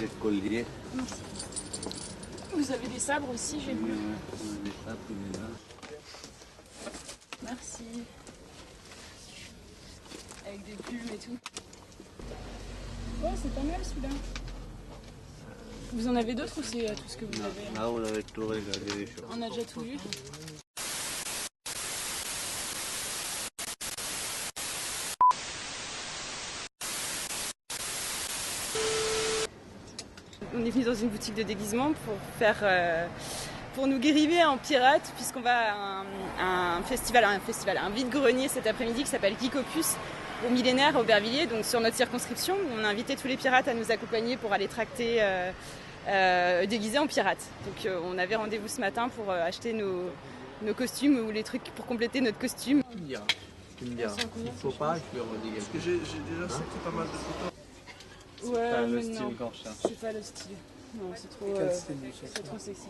des colliers. Vous avez des sabres aussi, j'ai vu. Oui, on a des sabres, il est là. Merci. Avec des plumes et tout. Ouais, c'est pas mal celui-là. Vous en avez d'autres ou c'est tout ce que vous avez? Là, on avait tout regardé les choses. On a déjà tout vu. On est venu dans une boutique de déguisement pour nous guériver en pirate, puisqu'on va à un festival, un vide-grenier cet après-midi qui s'appelle Geek Opus au Millénaire, au Aubervilliers, donc sur notre circonscription. On a invité tous les pirates à nous accompagner pour aller tracter déguisés en pirates. Donc on avait rendez-vous ce matin pour acheter nos costumes ou les trucs pour compléter notre costume. Tu me diras. Il ne faut pas, je vais redire. Parce que j'ai déjà sorti pas mal de photos. Ouais, le mais style non, qu'on recherche. c'est pas le style. Non, c'est trop, Quel style vous cherchez? c'est trop sexy.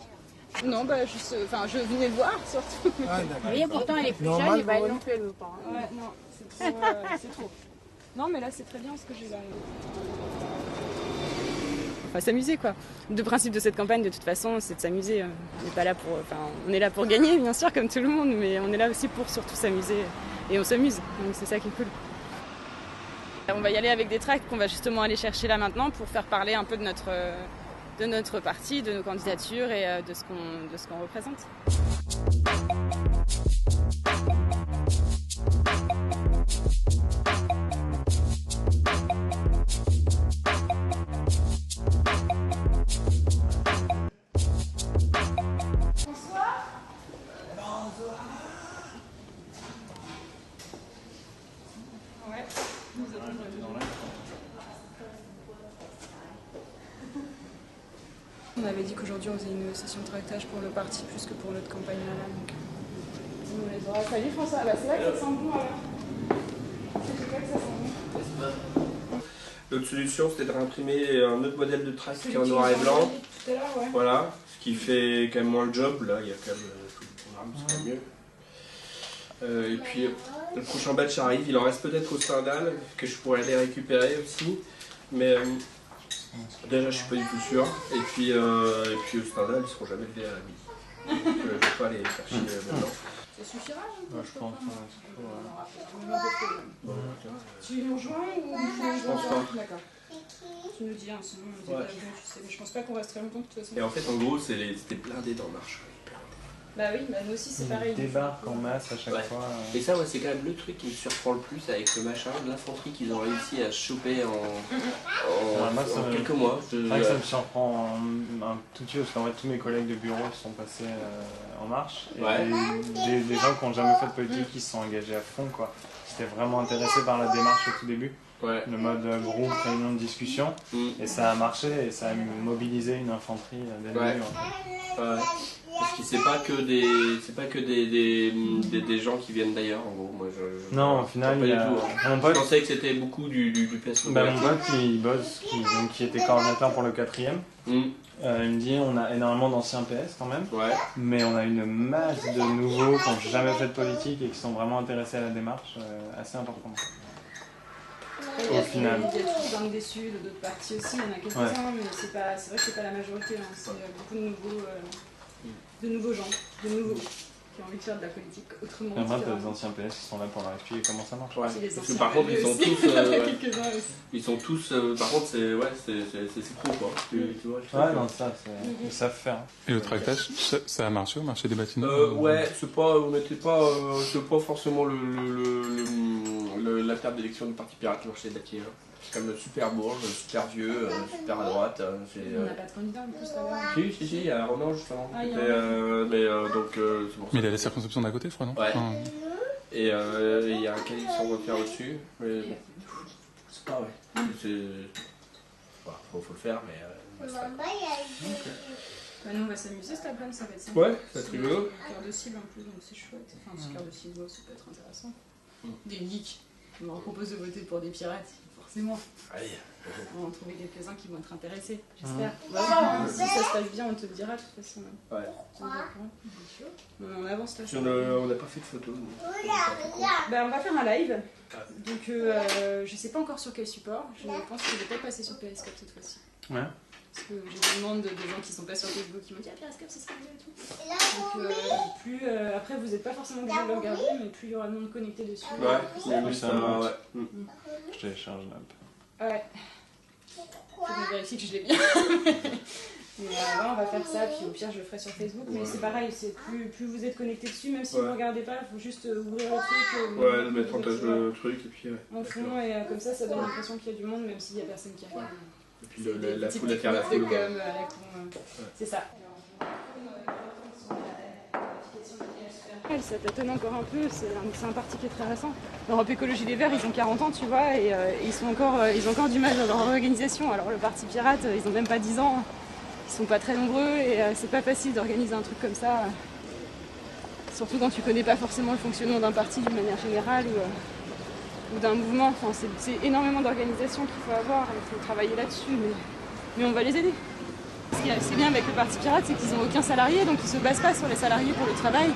Non, bah je venais voir surtout. Ah, d'accord. Vous voyez, pourtant elle est plus Normal, jeune, et bah, vous elle non plus, elle veut pas. Hein. Ouais, non, c'est trop. Non, mais là c'est très bien ce que j'ai là. On va s'amuser quoi. Le principe de cette campagne de toute façon, c'est de s'amuser. On n'est pas là pour, on est là pour gagner bien sûr comme tout le monde, mais on est là aussi pour surtout s'amuser et on s'amuse. Donc c'est ça qui est cool. On va y aller avec des tracts qu'on va justement aller chercher là maintenant pour faire parler un peu de notre parti, de nos candidatures et de ce qu'on représente. On avait dit qu'aujourd'hui on faisait une session de tractage pour le parti plus que pour notre campagne là. Donc on les aura. Salut François, bah, c'est là que ça sent bon alors. C'est là que ça sent bon. L'autre solution c'était de réimprimer un autre modèle de tract qui est en noir et blanc. Tout à l'heure, ouais. Voilà, ce qui fait quand même moins le job. Là il y a quand même tout le programme, c'est quand même mieux. Et puis le prochain batch arrive, il en reste peut-être au Stendhal, que je pourrais aller récupérer aussi. Mais déjà je suis pas du tout sûr. Et puis au Stendhal ils seront jamais levés à la nuit. Donc je vais pas aller chercher maintenant. Ça suffira hein, Ouais, je pense. Tu nous rejoins ou Je pense pas. D'accord. Tu nous dis, hein, sinon on dit Ouais. tu sais. Mais je pense pas qu'on reste très longtemps de toute façon. Et en fait en gros c'était blindé dans Marche. Bah oui, bah nous aussi c'est pareil. Ils débarquent en masse à chaque Ouais. fois. Et ça, ouais, c'est quand même le truc qui me surprend le plus avec le machin de l'infanterie qu'ils ont réussi à choper en quelques mois. C'est vrai que ça me surprend un tout petit peu, parce qu'en fait tous mes collègues de bureau sont passés en marche. Et Ouais. des gens qui n'ont jamais fait de politique, qui se sont engagés à fond, quoi. J'étais vraiment intéressé par la démarche au tout début. Ouais. Le mode groupe, réunion de discussion. Et ça a marché et ça a mobilisé une infanterie dès le Ouais. début. En fait. Ouais. Parce que c'est pas que des gens qui viennent d'ailleurs en gros. Moi, je Non, au final, pas il y du a tout, hein. mon pote, Je pensais que c'était beaucoup du placement. mon pote qui bosse, qui était coordinateur pour le 4e. Il me dit on a énormément d'anciens PS quand même, Ouais. mais on a une masse de nouveaux qui n'ont jamais fait de politique et qui sont vraiment intéressés à la démarche assez importante. Au final. Il y a toujours dans des Sud, d'autres partis aussi, il y en a quelques-uns, mais c'est vrai que c'est pas la majorité. Hein. C'est beaucoup de nouveaux gens, de nouveaux qui ont envie de faire de la politique autrement. Après, t'as des anciens PS qui sont là pour leur expliquer comment ça marche. Ouais. C'est les Parce que anciens par contre, ils sont aussi. tous. Il y en a quelques-uns aussi. Ils sont tous. Par contre, c'est pro quoi. Tu vois, le truc, Ouais, non, ça, ils savent faire. Et le tractage, ça a marché au marché des bâtiments Ouais, on n'était pas, c'est pas forcément la perte d'élection du Parti Pirate qui marchait des bâtiments. C'est comme super bourge, super vieux, super à droite. On n'a pas de candidat en plus là-bas. Si, il y a Ronan justement. Ah, il y a donc c'est pour ça. Mais il a la circonscription d'à côté, je crois, non? Ouais. Ah. Et il y a un calice en va faire au-dessus. Mais bon, c'est pas vrai. Bah, faut le faire, mais. Bah, nous on va s'amuser cet après-midi, ça va être sympa. Ouais, ça va être rigolo. Cœur de cible en plus, donc c'est chouette. Enfin, ce cœur de cible, ouais, ça peut être intéressant. Des geeks. On leur propose de voter pour des pirates, forcément. Allez. On va en trouver quelques-uns qui vont être intéressés, j'espère. On va voir, hein. Si ça se passe bien, on te le dira de toute façon. Ouais. On avance là. On n'a pas fait de photos. Bah, on va faire un live. Donc je sais pas encore sur quel support. Je pense que je vais peut-être passer sur Periscope cette fois-ci. Ouais. Parce que j'ai des demandes de gens qui sont pas sur Facebook qui m'ont dit « Ah, Periscope, c'est ce qu'il veut et tout ». Donc plus, après, vous n'êtes pas forcément obligé de le regarder, mais plus il y aura de monde connecté dessus. Ouais, Oui, ça marche. ouais. Je télécharge là. Ouais. Faut que je vérifie que je l'ai bien. Mais ouais, on va faire ça, puis au pire je le ferai sur Facebook. Mais c'est pareil, c'est plus vous êtes connecté dessus, même si vous ne regardez pas, il faut juste ouvrir le truc. Ouais, mettre en tâche le truc et puis. En fond, et comme ça donne l'impression qu'il y a du monde, même s'il n'y a personne qui regarde. Et puis la foule à faire la foule. C'est ça. Ça tâtonne encore un peu, c'est un parti qui est très récent. L'Europe Écologie Les Verts, ils ont 40 ans, tu vois, et ils ont encore du mal dans leur organisation. Alors le Parti Pirate, ils n'ont même pas 10 ans, ils sont pas très nombreux, et c'est pas facile d'organiser un truc comme ça. Surtout quand tu connais pas forcément le fonctionnement d'un parti d'une manière générale ou d'un mouvement. Enfin, c'est énormément d'organisation qu'il faut avoir, il faut travailler là-dessus, mais on va les aider. Ce qui est assez bien avec le Parti Pirate, c'est qu'ils n'ont aucun salarié, donc ils ne se basent pas sur les salariés pour le travail.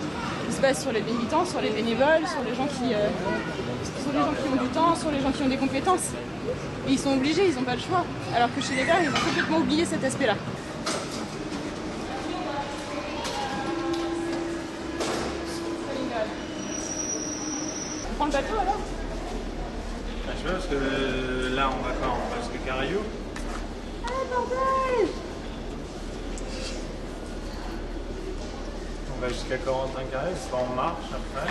Ils se basent sur les militants, sur les bénévoles, sur les gens qui ont du temps, sur les gens qui ont des compétences. Et ils sont obligés, ils n'ont pas le choix. Alors que chez les Verts, ils ont complètement oublié cet aspect-là. On prend le bateau alors ? Je sais parce que là on va pas, on va jusqu'à Caraïo. Ah bordel ! On va jusqu'à Corentin-Carré, c'est pas en marche après.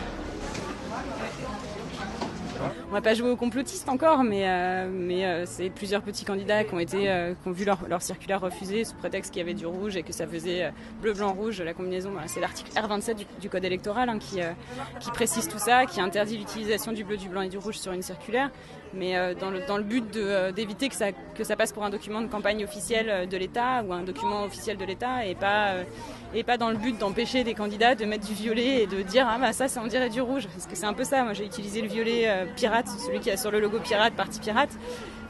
On va pas jouer aux complotistes encore, mais c'est plusieurs petits candidats qui ont vu leur circulaire refusée sous prétexte qu'il y avait du rouge et que ça faisait bleu, blanc, rouge, la combinaison. Voilà, c'est l'article R27 du code électoral qui précise tout ça, qui interdit l'utilisation du bleu, du blanc et du rouge sur une circulaire, mais dans le but d'éviter que ça passe pour un document de campagne officiel de l'État ou un document officiel de l'État et pas dans le but d'empêcher des candidats de mettre du violet et de dire ah bah ça on dirait du rouge, parce que c'est un peu ça. Moi j'ai utilisé le violet pirate, celui qui a sur le logo pirate, parti pirate,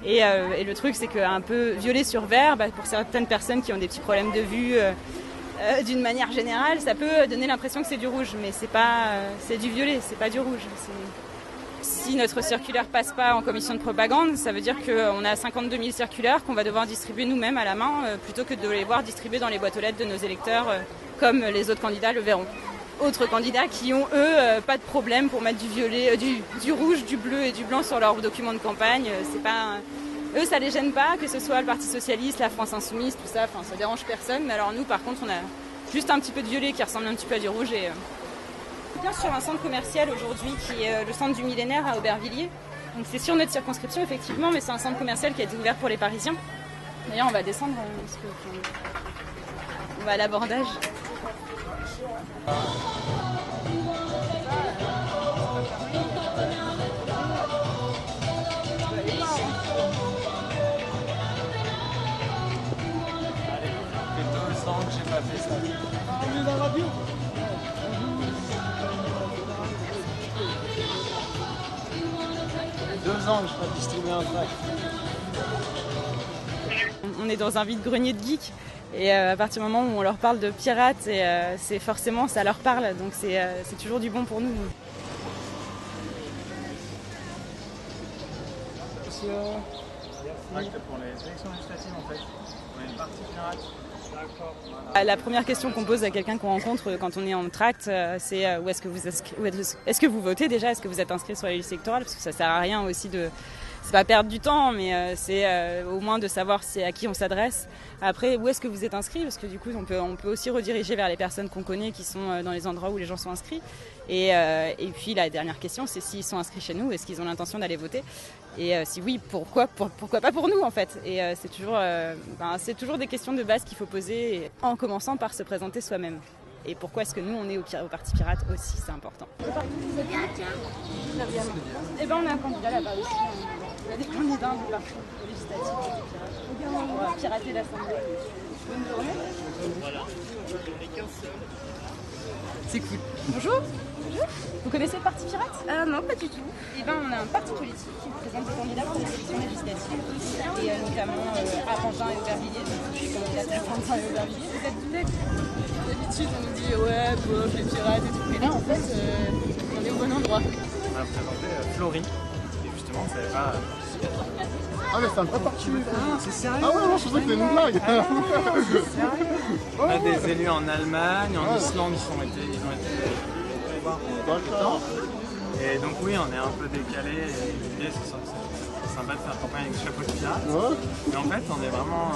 et le truc c'est qu'un peu violet sur vert, pour certaines personnes qui ont des petits problèmes de vue d'une manière générale, ça peut donner l'impression que c'est du rouge, mais c'est du violet, c'est pas du rouge. Si notre circulaire passe pas en commission de propagande, ça veut dire qu'on a 52 000 circulaires qu'on va devoir distribuer nous-mêmes à la main, plutôt que de les voir distribués dans les boîtes aux lettres de nos électeurs, comme les autres candidats le verront. Autres candidats qui ont, eux, pas de problème pour mettre du violet, du rouge, du bleu et du blanc sur leurs documents de campagne. Eux, ça les gêne pas, que ce soit le Parti Socialiste, la France Insoumise, tout ça, ça dérange personne. Mais alors nous, par contre, on a juste un petit peu de violet qui ressemble un petit peu à du rouge et... bien sur un centre commercial aujourd'hui qui est le centre du Millénaire à Aubervilliers. Donc c'est sur notre circonscription effectivement, mais c'est un centre commercial qui a été ouvert pour les Parisiens. D'ailleurs on va descendre parce que on va à l'abordage. Que j'ai pas fait ça. On est dans la radio. 2 ans que je n'ai pas distribué un tract. On est dans un vide-grenier de geeks et à partir du moment où on leur parle de pirates, c'est forcément ça leur parle, donc c'est toujours du bon pour nous. Acte pour les élections législatives en fait. On est une partie pirate. La première question qu'on pose à quelqu'un qu'on rencontre quand on est en tract, c'est où est-ce que vous votez déjà, est-ce que vous êtes inscrit sur les listes électorales, parce que ça sert à rien aussi c'est pas perdre du temps, mais c'est au moins de savoir à qui on s'adresse. Après, où est-ce que vous êtes inscrit, parce que du coup on peut aussi rediriger vers les personnes qu'on connaît qui sont dans les endroits où les gens sont inscrits. Et puis la dernière question, c'est s'ils sont inscrits chez nous, est-ce qu'ils ont l'intention d'aller voter, et si oui, pourquoi pas pour nous en fait. Et c'est toujours des questions de base qu'il faut poser, en commençant par se présenter soi-même. Et pourquoi est-ce que nous on est au Parti Pirate aussi, c'est important. Et ben on a un candidat là-bas aussi. Il y a des candidats un peu partout, législatifs, pour pirater l'Assemblée. Bonne journée. Voilà. C'est cool. Bonjour. Bonjour. Vous connaissez le Parti Pirate ? Non, pas du tout. Eh ben, on a un parti politique qui présente des candidats pour les élections législatives, et notamment à Pantin et Aubervilliers. Donc, je suis candidate à Pantin et Aubervilliers. Vous êtes d'où d'être ? D'habitude, on nous dit ouais, bof, les pirates et tout. Mais là, en fait, on est au bon endroit. On a présenté Florie, et justement, on ne savait pas. Ah mais c'est un vrai parti. C'est sérieux? Ah ouais, non, je pensais que c'était une blague. On a des élus en Allemagne, en Islande, ils ont été voir D'accord. Et donc oui, on est un peu décalé. Et l'idée, c'est sympa de faire campagne avec le chapeau de pirate. Ouais. Mais en fait, on est vraiment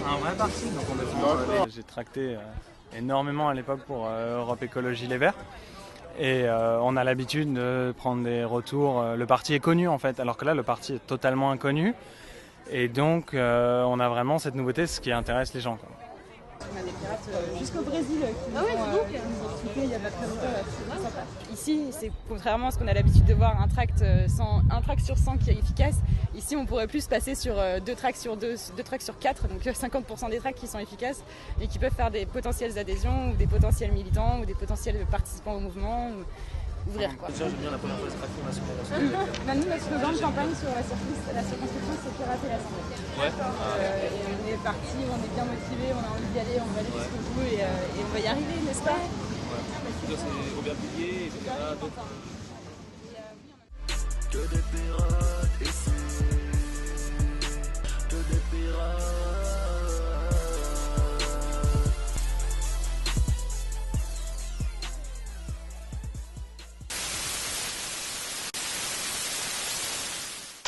un vrai parti. Donc on défend. J'ai tracté énormément à l'époque pour Europe Écologie Les Verts. Et on a l'habitude de prendre des retours. Le parti est connu en fait, alors que là, le parti est totalement inconnu. Et donc, on a vraiment cette nouveauté, ce qui intéresse les gens, quoi. On a des pirates jusqu'au Brésil qui nous ont expliqué il y a pas très longtemps, c'est sympa. Ici, c'est contrairement à ce qu'on a l'habitude de voir, un tract sur 100 qui est efficace. Ici, on pourrait plus passer sur 2 tracts sur 4, donc 50% des tracts qui sont efficaces et qui peuvent faire des potentielles adhésions ou des potentiels militants ou des potentiels participants au mouvement. Ouvrir quoi. Déjà, j'aime bien la première fois, on a sur Nous, notre slogan de campagne sur la circonscription, c'est pirater l'Assemblée. Ouais. Et on est parti, on est bien motivé, on a envie d'y aller, on va aller jusqu'au bout et on va y arriver, n'est-ce pas? Ouais. C'est Robert Piguet, et puis là, d'autres. Que des pirates,